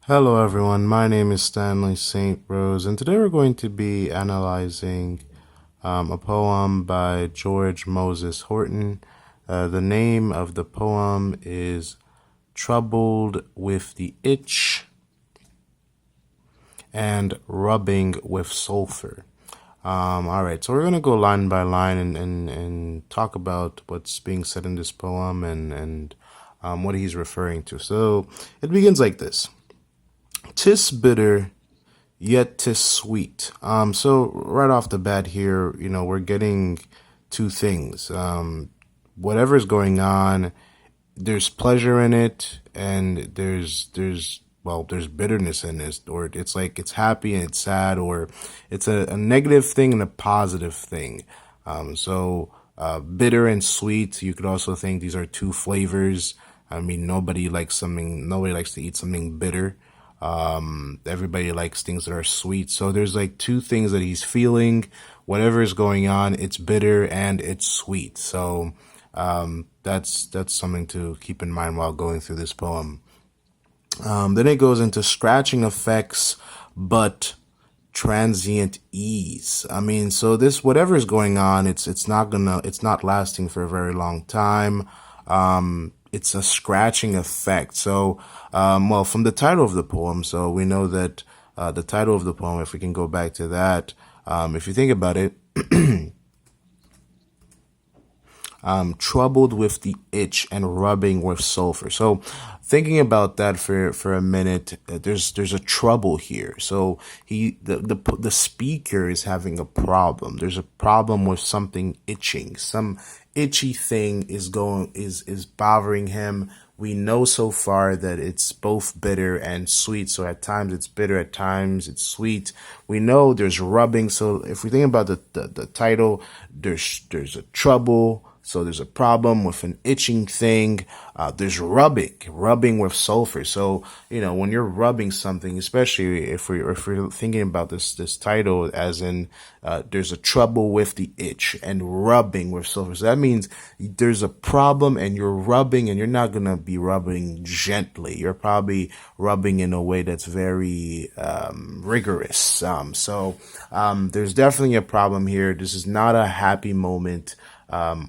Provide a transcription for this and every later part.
Hello, everyone. My name is Stanley St. Rose, and today we're going to be analyzing a poem by George Moses Horton. The name of the poem is Troubled with the Itch and Rubbing with Sulphur. All right, so we're going to go line by line and talk about what's being said in this poem and what he's referring to. So it begins like this. "'Tis bitter, yet 'tis sweet." So right off the bat here, we're getting two things. Whatever's going on, there's pleasure in it, and there's bitterness in it, or it's like it's happy and it's sad, or it's a negative thing and a positive thing. Bitter and sweet, you could also think these are two flavors. I mean, nobody likes to eat something bitter. Everybody likes things that are sweet. So there's like two things that he's feeling. Whatever is going on, it's bitter and it's sweet. So that's something to keep in mind while going through this poem. Then it goes into scratching effects, but transient ease. I mean, so this whatever is going on, it's not lasting for a very long time. It's a scratching effect. So, from the title of the poem, so we know that the title of the poem, if we can go back to that, if you think about it, troubled with the itch and rubbing with sulphur. So thinking about that for a minute, there's a trouble here. So the speaker is having a problem. There's a problem with something itching. Some itchy thing is bothering him. We know so far that it's both bitter and sweet. So at times it's bitter, at times it's sweet. We know there's rubbing. So if we think about the title, there's a trouble. So there's a problem with an itching thing. There's rubbing with sulphur. So, when you're rubbing something, especially if we're thinking about this title as in, there's a trouble with the itch and rubbing with sulphur. So that means there's a problem and you're rubbing, and you're not going to be rubbing gently. You're probably rubbing in a way that's very, rigorous. There's definitely a problem here. This is not a happy moment.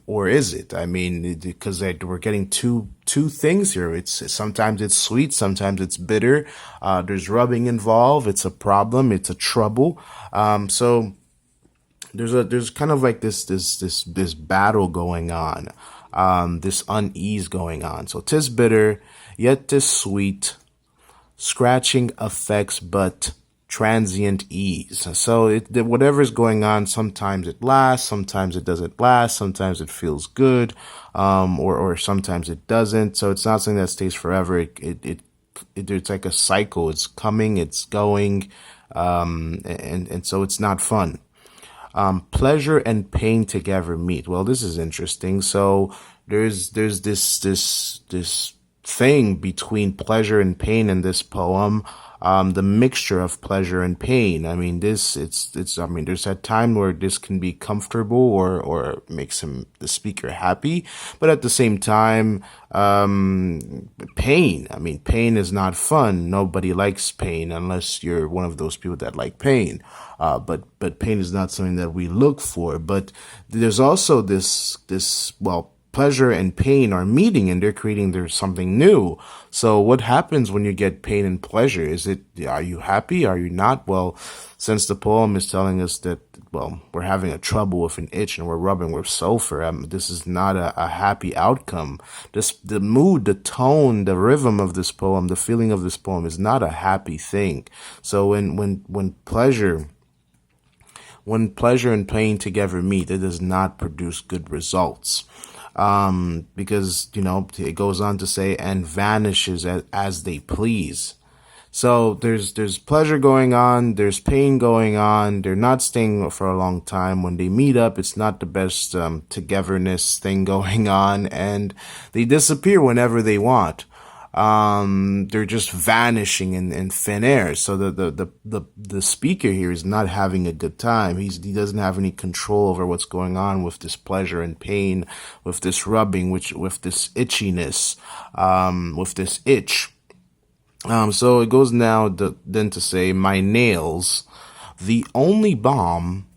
Or is it? I mean, because we're getting two things here. Sometimes it's sweet, sometimes it's bitter. There's rubbing involved. It's a problem. It's a trouble. So there's kind of like this battle going on, this unease going on. So 'tis bitter, yet 'tis sweet, scratching effects, but transient ease. So whatever's going on, sometimes it lasts, sometimes it doesn't last, sometimes it feels good, or sometimes it doesn't. So it's not something that stays forever. It's like a cycle. It's coming, it's going, and so it's not fun. Pleasure and pain together meet. Well, this is interesting. So there's this thing between pleasure and pain in this poem. The mixture of pleasure and pain. I mean, there's that time where this can be comfortable or makes the speaker happy, but at the same time, pain. I mean, pain is not fun. Nobody likes pain unless you're one of those people that like pain. But pain is not something that we look for. But there's also pleasure and pain are meeting, and there's something new. So what happens when you get pain and pleasure? Are you happy? Are you not? Well, since the poem is telling us that, we're having a trouble with an itch and we're rubbing with sulphur, this is not a happy outcome. The mood, the tone, the rhythm of this poem, the feeling of this poem is not a happy thing. So when pleasure and pain together meet, it does not produce good results. Because, it goes on to say, and vanishes as they please. So there's pleasure going on, there's pain going on, they're not staying for a long time. When they meet up, it's not the best, togetherness thing going on, and they disappear whenever they want. They're just vanishing in thin air. So the speaker here is not having a good time. He doesn't have any control over what's going on with this pleasure and pain, with this rubbing, with this itchiness, with this itch. So it goes now then to say, my nails, the only balm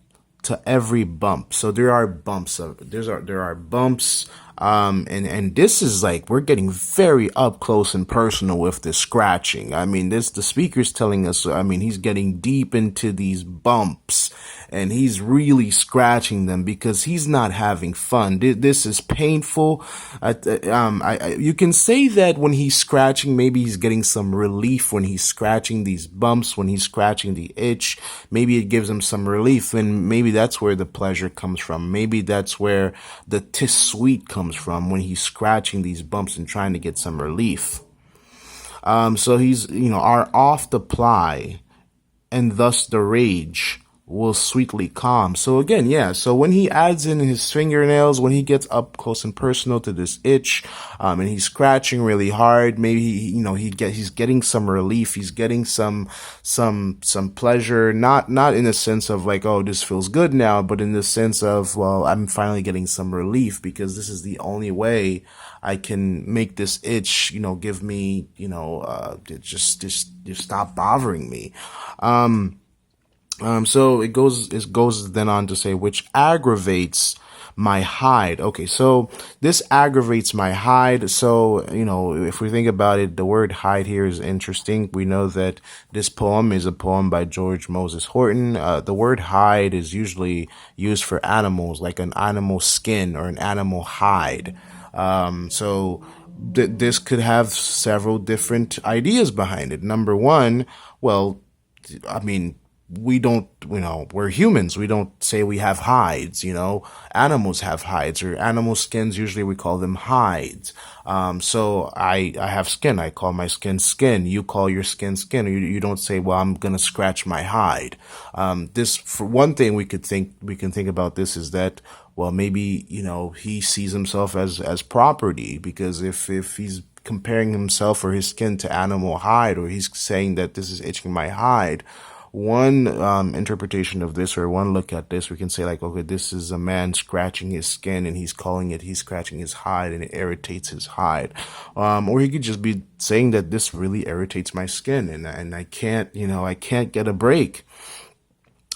to every bump. So there are bumps. There are bumps. And this is like, we're getting very up close and personal with the scratching. I mean, the speaker's telling us, I mean, he's getting deep into these bumps and he's really scratching them because he's not having fun. This is painful. You can say that when he's scratching, maybe he's getting some relief when he's scratching these bumps, when he's scratching the itch. Maybe it gives him some relief, and maybe that's where the pleasure comes from. Maybe that's where the tis sweet comes from, when he's scratching these bumps and trying to get some relief. So he's, are off the ply, and thus the rage will sweetly calm. So again, yeah. So when he adds in his fingernails, when he gets up close and personal to this itch, and he's scratching really hard, maybe he's getting some relief. He's getting some pleasure. Not in the sense of like, oh, this feels good now, but in the sense of, well, I'm finally getting some relief because this is the only way I can make this itch, give me, just stop bothering me. So it goes then on to say, which aggravates my hide. Okay, so this aggravates my hide. So, if we think about it, the word hide here is interesting. We know that this poem is a poem by George Moses Horton. The word hide is usually used for animals, like an animal skin or an animal hide. So this could have several different ideas behind it. Number one, well, I mean, we don't, we're humans. We don't say we have hides, animals have hides, or animal skins. Usually we call them hides. So I have skin. I call my skin. You call your skin. You don't say, well, I'm going to scratch my hide. This, for one thing we can think about this is that, well, maybe, he sees himself as property, because if he's comparing himself or his skin to animal hide, or he's saying that this is itching my hide, one interpretation of this, or one look at this, we can say like, okay, this is a man scratching his skin and he's scratching his hide and it irritates his hide. Or he could just be saying that this really irritates my skin and I can't get a break.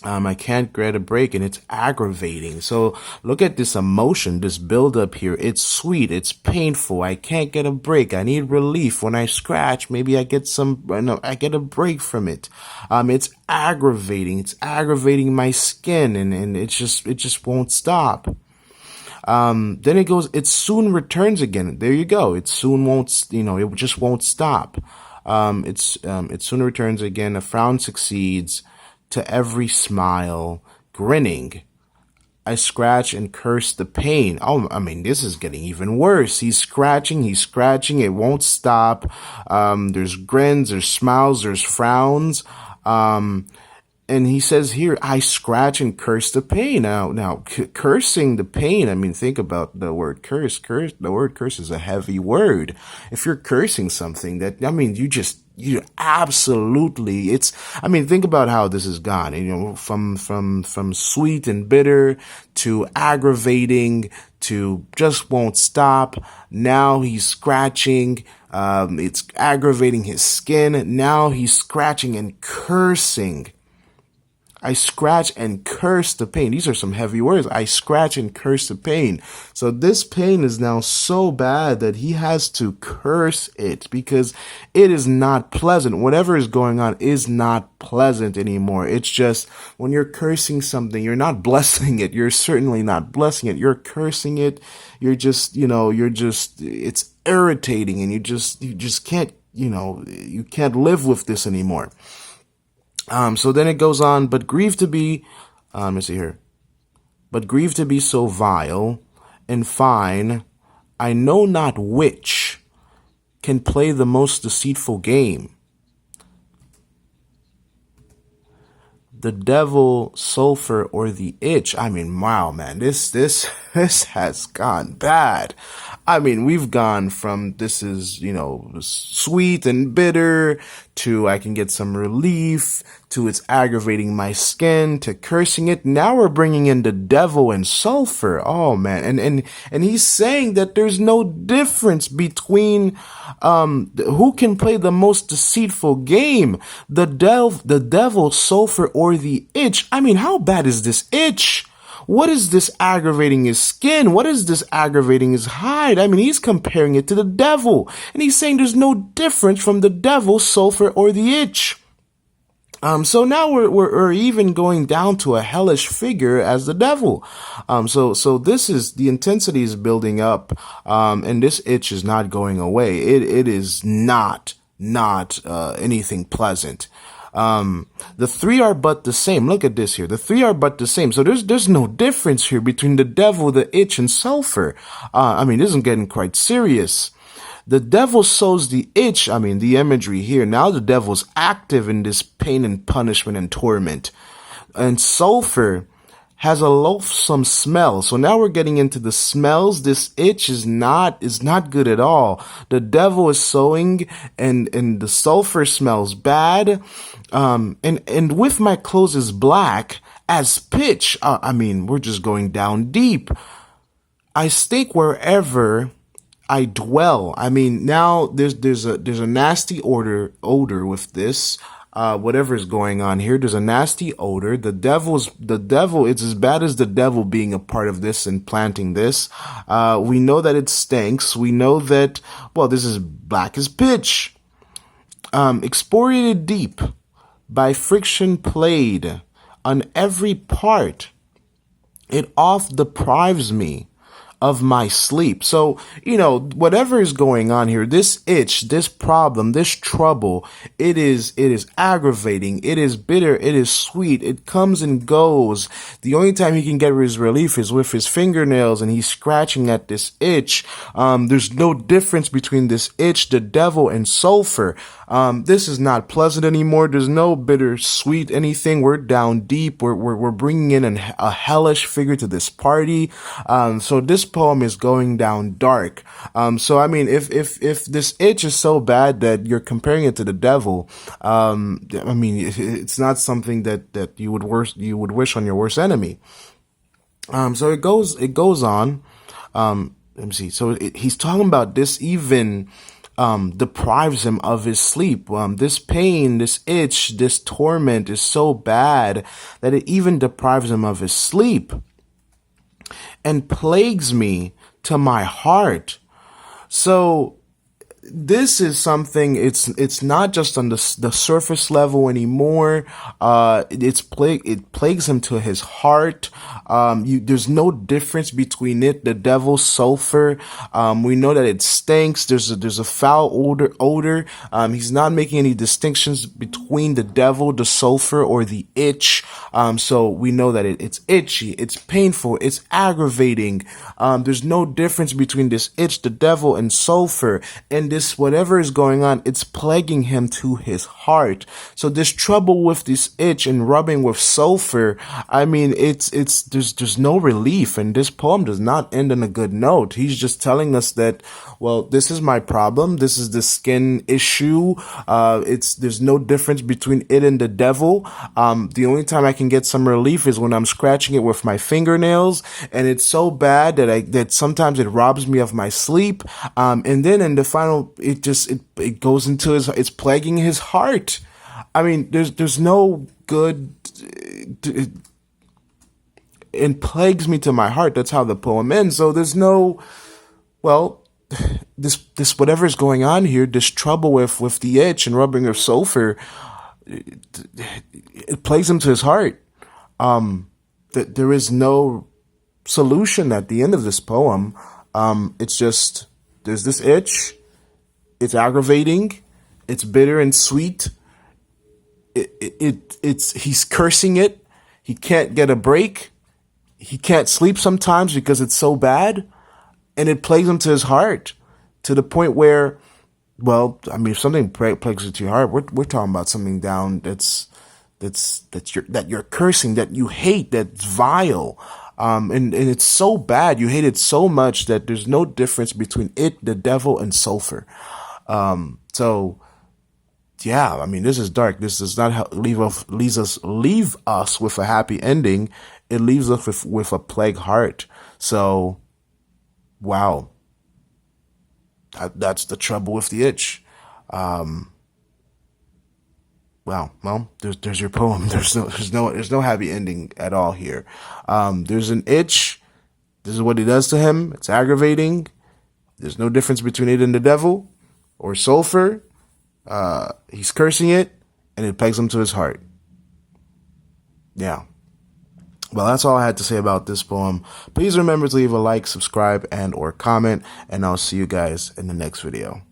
I can't get a break, and it's aggravating. So look at this emotion, this buildup here. It's sweet. It's painful. I can't get a break. I need relief. When I scratch, maybe I get I get a break from it. It's aggravating. It's aggravating my skin, and it just won't stop. Then it soon returns again. There you go. It soon won't, it just won't stop. It soon returns again. A frown succeeds to every smile, grinning. I scratch and curse the pain. Oh, I mean, this is getting even worse. He's scratching, it won't stop. There's grins, there's smiles, there's frowns. And he says here, I scratch and curse the pain. Now, cursing the pain, I mean, think about the word curse. The word curse is a heavy word. If you're cursing something you absolutely, think about how this has gone, from sweet and bitter to aggravating to just won't stop. Now he's scratching. It's aggravating his skin. Now he's scratching and cursing. I scratch and curse the pain. These are some heavy words. I scratch and curse the pain. So this pain is now so bad that he has to curse it because it is not pleasant. Whatever is going on is not pleasant anymore. It's just when you're cursing something, you're not blessing it. You're certainly not blessing it. You're cursing it. It's irritating, and you just can't, you can't live with this anymore. So then it goes on, but grieve to be, let's see here. But grieve to be so vile and fine, I know not which can play the most deceitful game. The devil, sulphur, or the itch. I mean, wow, man, this has gone bad. I mean, we've gone from this is, sweet and bitter to I can get some relief to it's aggravating my skin to cursing it. Now we're bringing in the devil and sulfur. Oh man. And he's saying that there's no difference between, who can play the most deceitful game, the devil, sulfur, or the itch. I mean, how bad is this itch? What is this aggravating his skin? What is this aggravating his hide? I mean, he's comparing it to the devil. And he's saying there's no difference from the devil, sulfur, or the itch. So now we're even going down to a hellish figure as the devil. So this is, the intensity is building up, and this itch is not going away. It is not anything pleasant. The three are but the same. Look at this here. The three are but the same. So there's no difference here between the devil, the itch, and sulfur. I mean, this is getting quite serious. The devil sows the itch. I mean, the imagery here. Now the devil's active in this pain and punishment and torment. And sulfur has a loathsome smell. So now we're getting into the smells. This itch is not good at all. The devil is sowing and the sulfur smells bad. And with my clothes is black as pitch. I mean, we're just going down deep. I stink wherever I dwell. I mean, now there's a nasty odor with this. Whatever is going on here, there's a nasty odor. The devil, it's as bad as the devil being a part of this and planting this. We know that it stinks. We know that, well, this is black as pitch. Excoriated deep by friction played on every part. It oft deprives me of my sleep. So, whatever is going on here, this itch, this problem, this trouble, it is aggravating, it is bitter, it is sweet, it comes and goes. The only time he can get his relief is with his fingernails, and he's scratching at this itch. There's no difference between this itch, the devil, and sulfur. This is not pleasant anymore. There's no bitter, sweet anything. We're down deep. We're bringing in a hellish figure to this party. So this poem is going down dark. So I mean, if this itch is so bad that you're comparing it to the devil, I mean, it's not something that you would wish on your worst enemy. So it goes on. Let me see. So he's talking about this even deprives him of his sleep. This pain, this itch, this torment is so bad that it even deprives him of his sleep and plagues me to my heart. So this is something, it's not just on the surface level anymore. It plagues him to his heart. There's no difference between it, the devil, sulfur. We know that it stinks. There's a foul odor. He's not making any distinctions between the devil, the sulfur, or the itch. So we know that it's itchy, it's painful, it's aggravating. There's no difference between this itch, the devil, and sulfur. And this, whatever is going on, it's plaguing him to his heart. So this trouble with this itch and rubbing with sulfur, I mean, there's no relief, and this poem does not end on a good note. He's just telling us that, well, this is my problem. This is the skin issue. There's no difference between it and the devil. The only time I can get some relief is when I'm scratching it with my fingernails, and it's so bad that sometimes it robs me of my sleep. And then in the final, it goes into it's plaguing his heart. I mean, there's no good, it plagues me to my heart. That's how the poem ends. So there's no, well, this whatever is going on here, this trouble with the itch and rubbing of sulfur, it plagues him to his heart. There is no solution at the end of this poem. It's just, there's this itch. It's aggravating. It's bitter and sweet. He's cursing it. He can't get a break. He can't sleep sometimes because it's so bad, and it plagues him to his heart, to the point where, well, I mean, if something plagues you to your heart, we're talking about something down that you're cursing, that you hate, that's vile. And it's so bad. You hate it so much that there's no difference between it, the devil, and sulfur. So yeah, I mean, this is dark. This does not leave us with a happy ending. It leaves us with a plague heart. So, wow, that's the trouble with the itch. Wow. Well, there's your poem. There's no happy ending at all here. There's an itch. This is what he does to him. It's aggravating. There's no difference between it and the devil or sulfur. He's cursing it, and it pegs him to his heart. Yeah. Well, that's all I had to say about this poem. Please remember to leave a like, subscribe, and or comment, and I'll see you guys in the next video.